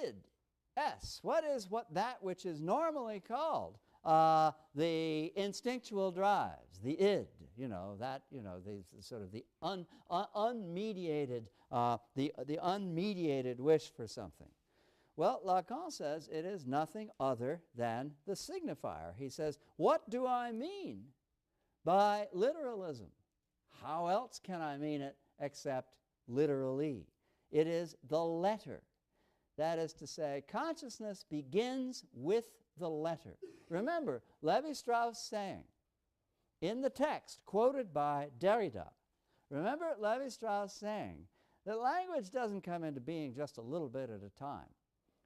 id, S. What is that which is normally called the instinctual drives, the id, the sort of the unmediated, the unmediated wish for something. Well, Lacan says it is nothing other than the signifier. He says, what do I mean by literalism? How else can I mean it except literally? It is the letter. That is to say, consciousness begins with the letter. Remember, Lévi-Strauss saying in the text quoted by Derrida, remember Lévi-Strauss saying that language doesn't come into being just a little bit at a time.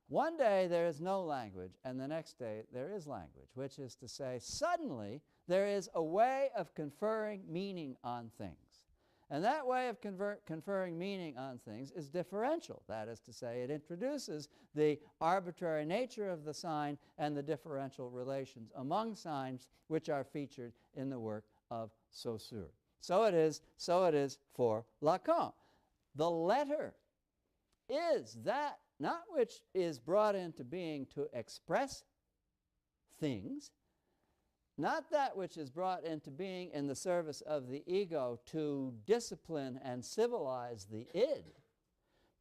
One day there is no language, and the next day there is language, which is to say, suddenly there is a way of conferring meaning on things. And that way of conferring meaning on things is differential. That is to say, it introduces the arbitrary nature of the sign and the differential relations among signs which are featured in the work of Saussure. So it is for Lacan. The letter is that not which is brought into being to express things, not that which is brought into being in the service of the ego to discipline and civilize the id,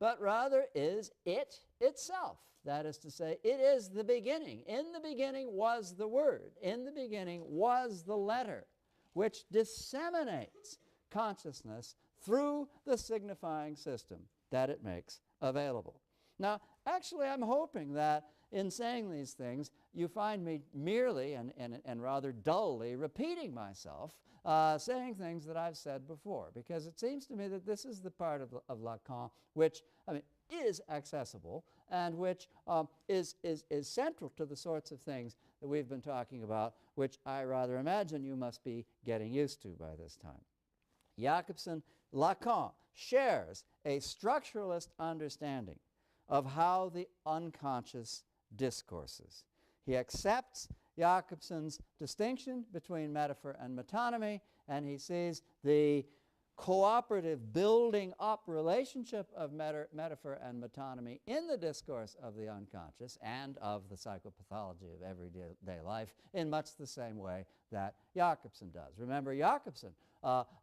but rather is it itself. That is to say, it is the beginning. In the beginning was the word. In the beginning was the letter, which disseminates consciousness through the signifying system that it makes available. Now, actually, I'm hoping that in saying these things, you find me merely and rather dully repeating myself, saying things that I've said before, because it seems to me that this is the part of Lacan which, is accessible and which is central to the sorts of things that we've been talking about, which I rather imagine you must be getting used to by this time. Lacan shares a structuralist understanding of how the unconscious discourses. He accepts Jakobson's distinction between metaphor and metonymy, and he sees the cooperative building up relationship of metaphor and metonymy in the discourse of the unconscious and of the psychopathology of everyday life in much the same way that Jakobson does. Remember, Jakobson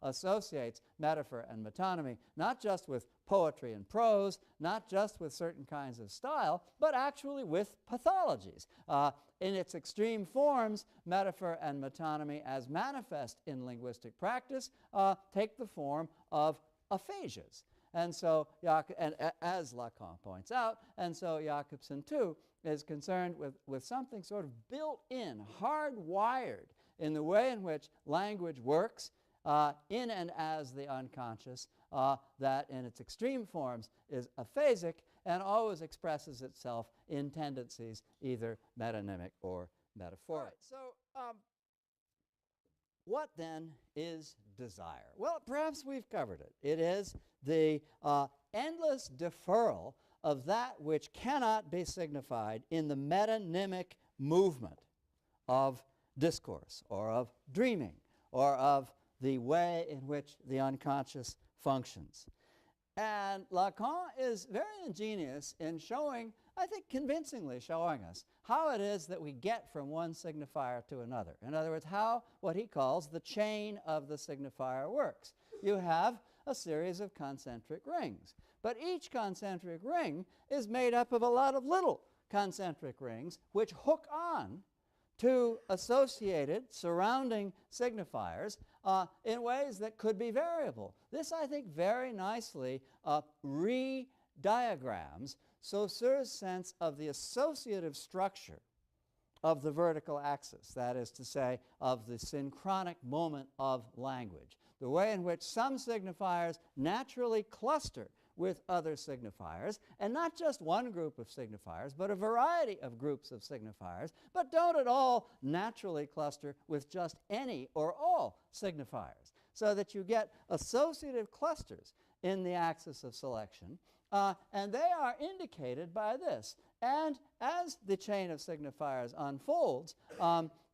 associates metaphor and metonymy not just with poetry and prose, not just with certain kinds of style, but actually with pathologies. In its extreme forms, metaphor and metonymy as manifest in linguistic practice take the form of aphasias. And so, as Lacan points out, and so Jakobson too is concerned with something sort of built in, hardwired in the way in which language works in and as the unconscious, that in its extreme forms is aphasic and always expresses itself in tendencies either metonymic or metaphoric. So what then is desire? Well, perhaps we've covered it. It is the endless deferral of that which cannot be signified in the metonymic movement of discourse or of dreaming or of the way in which the unconscious functions. And Lacan is very ingenious in showing, I think convincingly showing us, how it is that we get from one signifier to another. In other words, how what he calls the chain of the signifier works. You have a series of concentric rings, but each concentric ring is made up of a lot of little concentric rings which hook on to associated surrounding signifiers in ways that could be variable. This, I think, very nicely re-diagrams Saussure's sense of the associative structure of the vertical axis, that is to say, of the synchronic moment of language, the way in which some signifiers naturally cluster with other signifiers, and not just one group of signifiers, but a variety of groups of signifiers, but don't at all naturally cluster with just any or all signifiers, so that you get associative clusters in the axis of selection, and they are indicated by this. And as the chain of signifiers unfolds,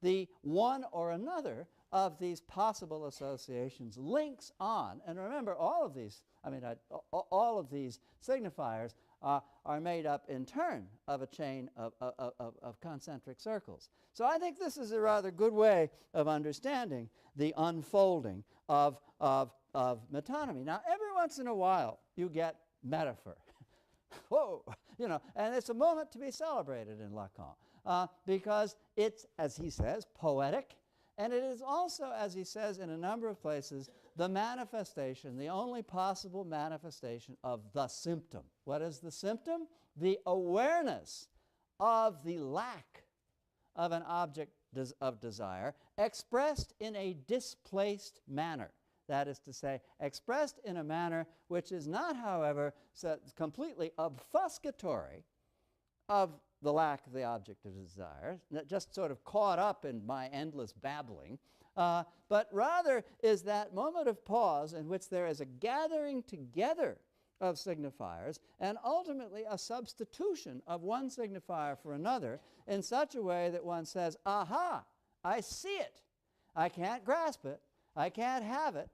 the one or another of these possible associations links on. And remember, all of these signifiers are made up in turn of a chain of concentric circles. So I think this is a rather good way of understanding the unfolding of metonymy. Now, every once in a while, you get metaphor. Whoa! You know, and it's a moment to be celebrated in Lacan because it's, as he says, poetic, and it is also, as he says in a number of places, the manifestation, the only possible manifestation of the symptom. What is the symptom? The awareness of the lack of an object of desire expressed in a displaced manner. That is to say, expressed in a manner which is not, however, completely obfuscatory of the lack of the object of desire, just sort of caught up in my endless babbling, but rather is that moment of pause in which there is a gathering together of signifiers and ultimately a substitution of one signifier for another in such a way that one says, aha, I see it. I can't grasp it. I can't have it,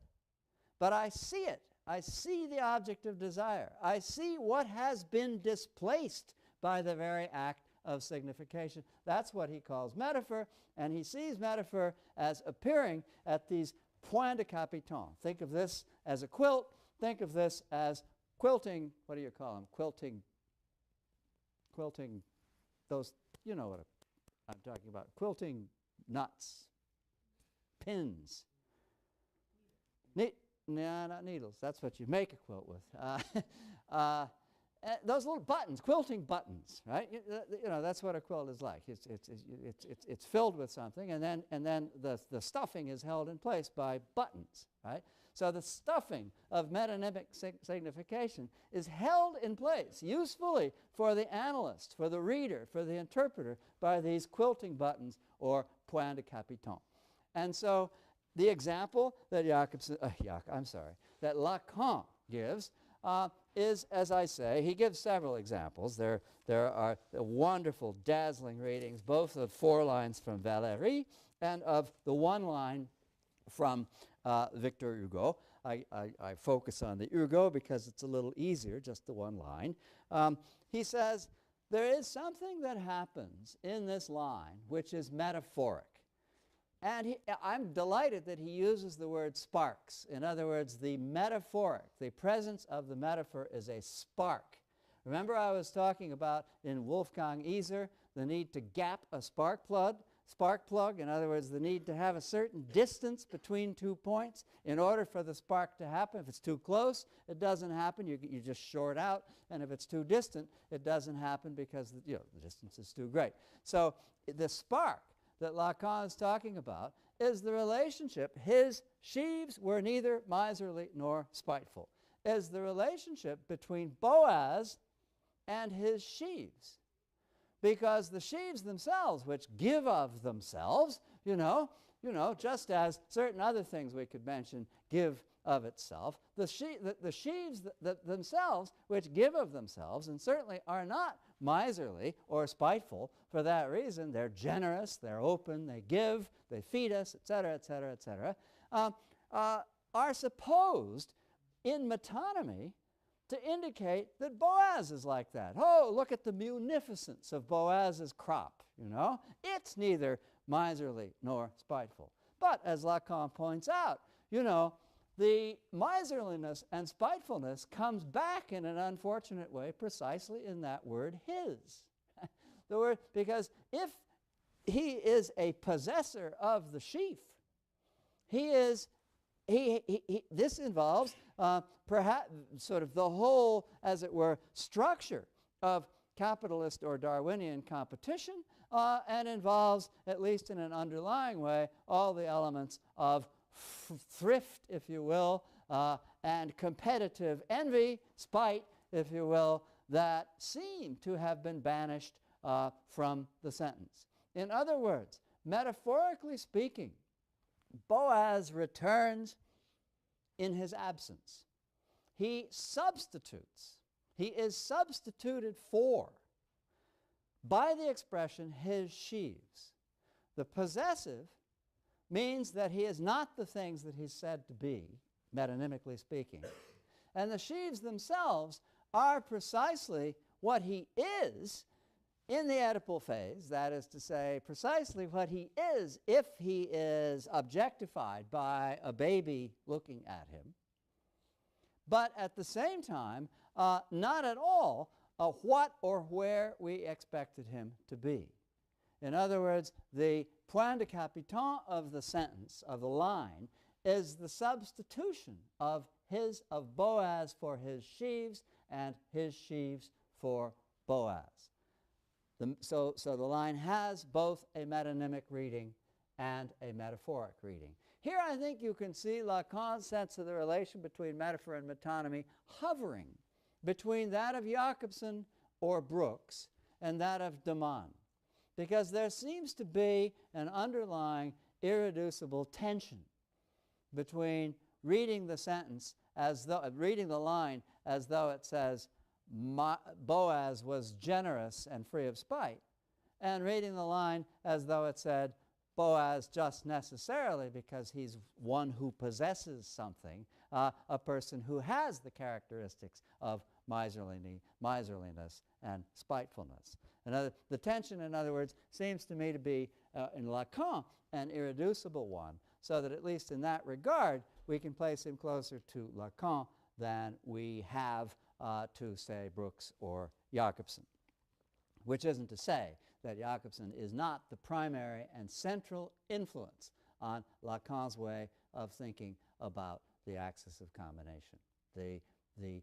but I see it. I see the object of desire. I see what has been displaced by the very act of signification. That's what he calls metaphor, and he sees metaphor as appearing at these points de capiton. Think of this as a quilt. Think of this as quilting. What do you call them? Quilting, those, you know what I'm talking about. Quilting nuts, pins. No, not needles. That's what you make a quilt with. Those little buttons, quilting buttons, right? You know, that's what a quilt is like. It's filled with something, and then the stuffing is held in place by buttons, right? So the stuffing of metonymic signification is held in place usefully for the analyst, for the reader, for the interpreter by these quilting buttons or point de capiton. And so the example that that Lacan gives is, as I say, he gives several examples. There are wonderful, dazzling readings, both of 4 lines from Valéry and of the 1 line from Victor Hugo. I focus on the Hugo because it's a little easier, just the 1 line. He says, there is something that happens in this line which is metaphoric. And I'm delighted that he uses the word sparks. In other words, the metaphoric, the presence of the metaphor is a spark. Remember I was talking about in Wolfgang Iser the need to gap a spark plug, in other words, the need to have a certain distance between 2 points in order for the spark to happen. If it's too close, it doesn't happen. You just short out. And if it's too distant, it doesn't happen because the distance is too great. So the spark that Lacan is talking about is the relationship. His sheaves were neither miserly nor spiteful. Is the relationship between Boaz and his sheaves. Because the sheaves themselves, which give of themselves, just as certain other things we could mention give of itself, the sheaves themselves, which give of themselves, and certainly are not miserly or spiteful for that reason. They're generous, they're open, they give, they feed us, etc., etc., etc., are supposed in metonymy to indicate that Boaz is like that. Oh, look at the munificence of Boaz's crop, It's neither miserly nor spiteful. But as Lacan points out, the miserliness and spitefulness comes back in an unfortunate way precisely in that word his. The word, because if he is a possessor of the sheaf, this involves perhaps sort of the whole, as it were, structure of capitalist or Darwinian competition, and involves, at least in an underlying way, all the elements of thrift, if you will, and competitive envy, spite, if you will, that seem to have been banished from the sentence. In other words, metaphorically speaking, Boaz returns in his absence. He substitutes. He is substituted for by the expression his sheaves. The possessive means that he is not the things that he's said to be, metonymically speaking. And the sheaves themselves are precisely what he is in the Oedipal phase, that is to say, precisely what he is if he is objectified by a baby looking at him, but at the same time, not at all what or where we expected him to be. In other words, the point de capitan of the sentence, of the line, is the substitution of Boaz for his sheaves and his sheaves for Boaz. So the line has both a metonymic reading and a metaphoric reading. Here I think you can see Lacan's sense of the relation between metaphor and metonymy hovering between that of Jakobson or Brooks and that of de Man, because there seems to be an underlying irreducible tension between reading the sentence as though reading the line as though it says Boaz was generous and free of spite, and reading the line as though it said Boaz just necessarily because he's one who possesses something, a person who has the characteristics of miserliness and spitefulness. The tension, in other words, seems to me to be, in Lacan, an irreducible one, so that at least in that regard we can place him closer to Lacan than we have to, say, Brooks or Jakobson, which isn't to say that Jakobson is not the primary and central influence on Lacan's way of thinking about the axis of combination. The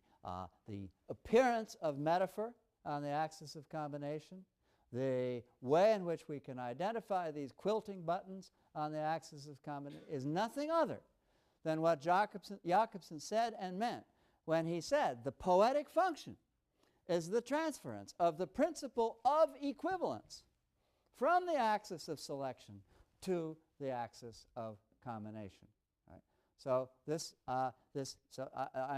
appearance of metaphor on the axis of combination, the way in which we can identify these quilting buttons on the axis of combination is nothing other than what Jakobson said and meant when he said the poetic function is the transference of the principle of equivalence from the axis of selection to the axis of combination. Right? So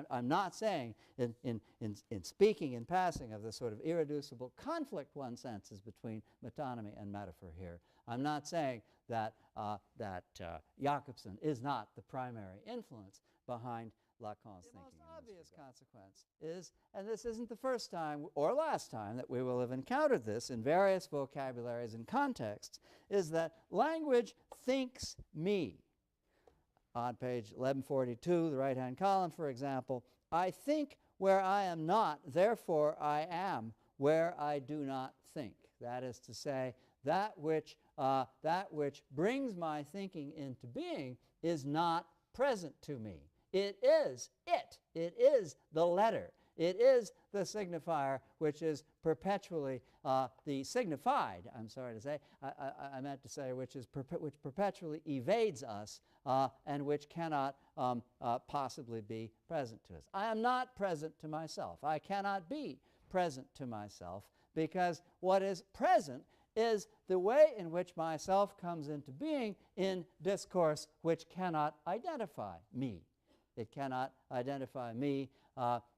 I'm not saying in speaking in passing of this sort of irreducible conflict one senses between metonymy and metaphor here. I'm not saying that Jakobson is not the primary influence behind Lacan's thinking. The most obvious consequence is, and this isn't the first time or last time that we will have encountered this in various vocabularies and contexts, is that language thinks me. On page 1142, the right-hand column, for example, I think where I am not, therefore I am where I do not think. That is to say, that which brings my thinking into being is not present to me. It is it. It is the letter. It is the signifier which is perpetually the signified, I'm sorry to say, I meant to say which perpetually evades us and which cannot possibly be present to us. I am not present to myself. I cannot be present to myself because what is present is the way in which myself comes into being in discourse which cannot identify me. It cannot identify me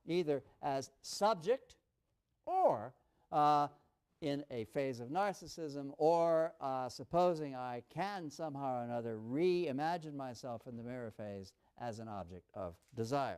either as subject or in a phase of narcissism, or supposing I can somehow or another reimagine myself in the mirror phase as an object of desire.